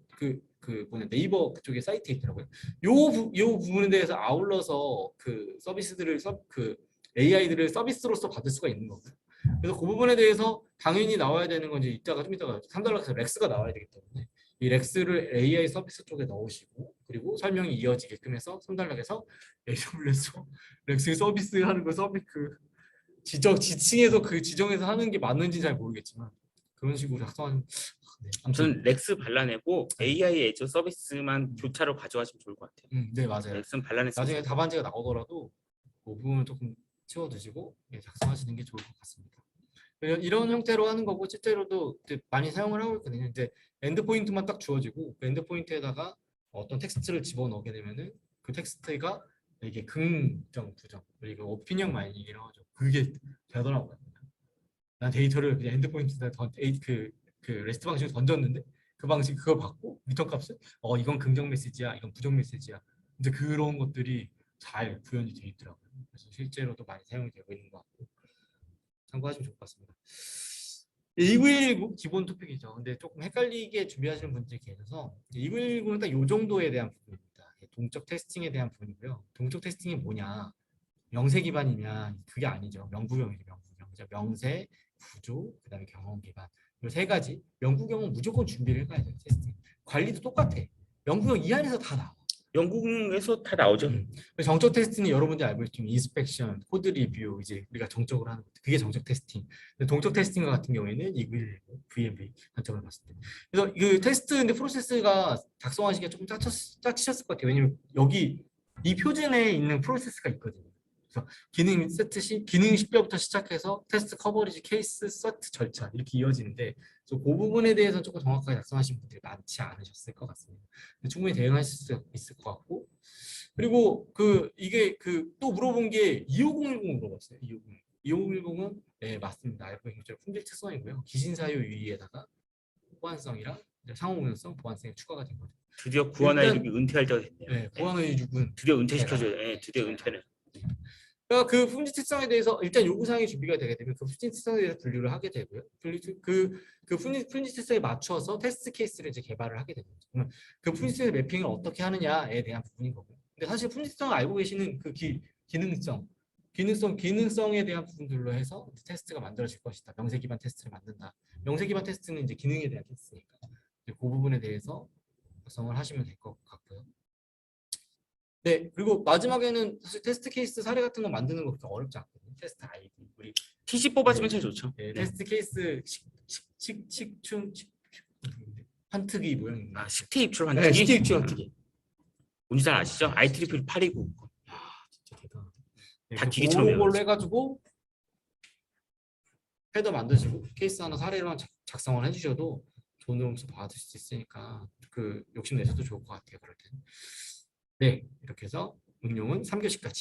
[SPEAKER 2] 뭐냐 네이버 그쪽에 사이트에 있더라고요. 요 부분에 대해서 아울러서 그 서비스들을 그 AI들을 서비스로서 받을 수가 있는 거고요. 그래서 그 부분에 대해서 당연히 나와야 되는 건 이제 좀 이따가 3달러에서 렉스가 나와야 되기 때문에 이 렉스를 AI 서비스 쪽에 넣으시고 그리고 설명이 이어지게끔 해서 3달러에서 AWS 렉스 서비스 하는 거 지층에서 그 지정해서 하는 게 맞는지 잘 모르겠지만 그런 식으로 작성하는 아무튼
[SPEAKER 1] 저는 렉스 발라내고 AI 애저 서비스만 교차로 가져가시면 좋을 것 같아요.
[SPEAKER 2] 네 맞아요.
[SPEAKER 1] 렉스는 발라냈으면
[SPEAKER 2] 나중에 답안지가 나오더라도 그 부분을 조금 채워두시고 작성하시는 게 좋을 것 같습니다. 이런 형태로 하는 거고 실제로도 많이 사용을 하고 있거든요. 이제 엔드포인트만 딱 주어지고 그 엔드포인트에다가 어떤 텍스트를 집어넣게 되면은 그 텍스트가 이게 긍정, 부정 그리고 오피니언 마이닝이라고 하죠. 그게 되더라고요. 난 데이터를 그냥 엔드포인트에다 그 레스트 방식으로 던졌는데 그 방식 그걸 받고 리턴 값을 이건 긍정 메시지야, 이건 부정 메시지야. 근데 그런 것들이 잘 구현이 돼 있더라고요. 그래서 실제로도 많이 사용이 되고 있는 것 같고 참고하시면 좋을 것 같습니다. 2919 기본 토픽이죠. 근데 조금 헷갈리게 준비하시는 분들이 계셔서 2919는 딱 이 정도에 대한 부분입니다. 동적 테스팅에 대한 부분이고요. 동적 테스팅이 뭐냐? 명세 기반이냐? 그게 아니죠. 명구경이죠. 명구경. 그래서 명세, 구조, 그다음에 경험 기반. 이 세 가지. 명구경은 무조건 준비를 해가야 돼요. 테스팅. 관리도 똑같아. 명구경 이 안에서 다 나와.
[SPEAKER 1] 영국에서 다 나오죠.
[SPEAKER 2] 정적 테스트는 여러분들이 알고 있지만 인스펙션, 코드 리뷰 이제 우리가 정적으로 하는 것 그게 정적 테스팅. 동적 테스팅 같은 경우에는 이글 VMV 관점을 봤을 때. 그래서 그 테스트 근데 프로세스가 작성하시기가 조금 짜치셨을 것 같아요. 왜냐면 여기 이 표준에 있는 프로세스가 있거든요. 그래서 기능 세트 기능 시뼈부터 시작해서 테스트 커버리지, 케이스, 서트 절차 이렇게 이어지는데 그 부분에 대해서 조금 정확하게 작성하신 분들이 많지 않으셨을 것 같습니다. 충분히 대응하실 수 있을 것 같고 그리고 이게 또 물어본 게 25010 물어봤어요. 25010. 25010은 네 맞습니다. 알고 있는 것처럼 품질 특성이고요. 기신사유 유의에다가 보안성이랑 상호 운영성, 보안성이 추가가 된 거죠.
[SPEAKER 1] 드디어 구하나 이름이 은퇴할 때가 됐네요.
[SPEAKER 2] 네, 보안의 육은
[SPEAKER 1] 드디어 은퇴시켜줘요. 네, 드디어 은퇴를.
[SPEAKER 2] 그러니까 그 품질 특성에 대해서 일단 요구사항이 준비가 되게 되면 그 품질 특성에 대해서 분류를 하게 되고요. 그 품질 특성에 맞춰서 테스트 케이스를 이제 개발을 하게 되는 거죠. 그러면 그 품질 특성 매핑을 어떻게 하느냐에 대한 부분인 거고요. 근데 사실 품질 특성을 알고 계시는 그 기능성에 대한 부분들로 해서 테스트가 만들어질 것이다. 명세 기반 테스트를 만든다. 명세 기반 테스트는 이제 기능에 대한 테스트니까 그 부분에 대해서 작성을 하시면 될 것 같고요. 네, 그리고 마지막에는 사실 테스트 케이스 사례 같은 거 만드는 거 그렇게 어렵지 않거든요. 테스트 아이디, 우리
[SPEAKER 1] TC 뽑아주면 제일 좋죠.
[SPEAKER 2] 네,
[SPEAKER 1] 네.
[SPEAKER 2] 테스트 케이스 환특이 모양인데.
[SPEAKER 1] 아, 식대 입출
[SPEAKER 2] 네,
[SPEAKER 1] 환특이.
[SPEAKER 2] 시티 입출 환특이.
[SPEAKER 1] 뭔지 잘 아시죠? IEEE 829.
[SPEAKER 2] 진짜 대단. 네,
[SPEAKER 1] 다 기계처럼
[SPEAKER 2] 그런 걸로
[SPEAKER 1] 외워야지.
[SPEAKER 2] 해가지고 헤더 만드시고 케이스 하나 사례로 작성을 해주셔도 좋은 점수 받을 수 있으니까 그 욕심 내셔도 좋을 것 같아요. 그럴 때는. 네, 이렇게 해서 응용은 3교시까지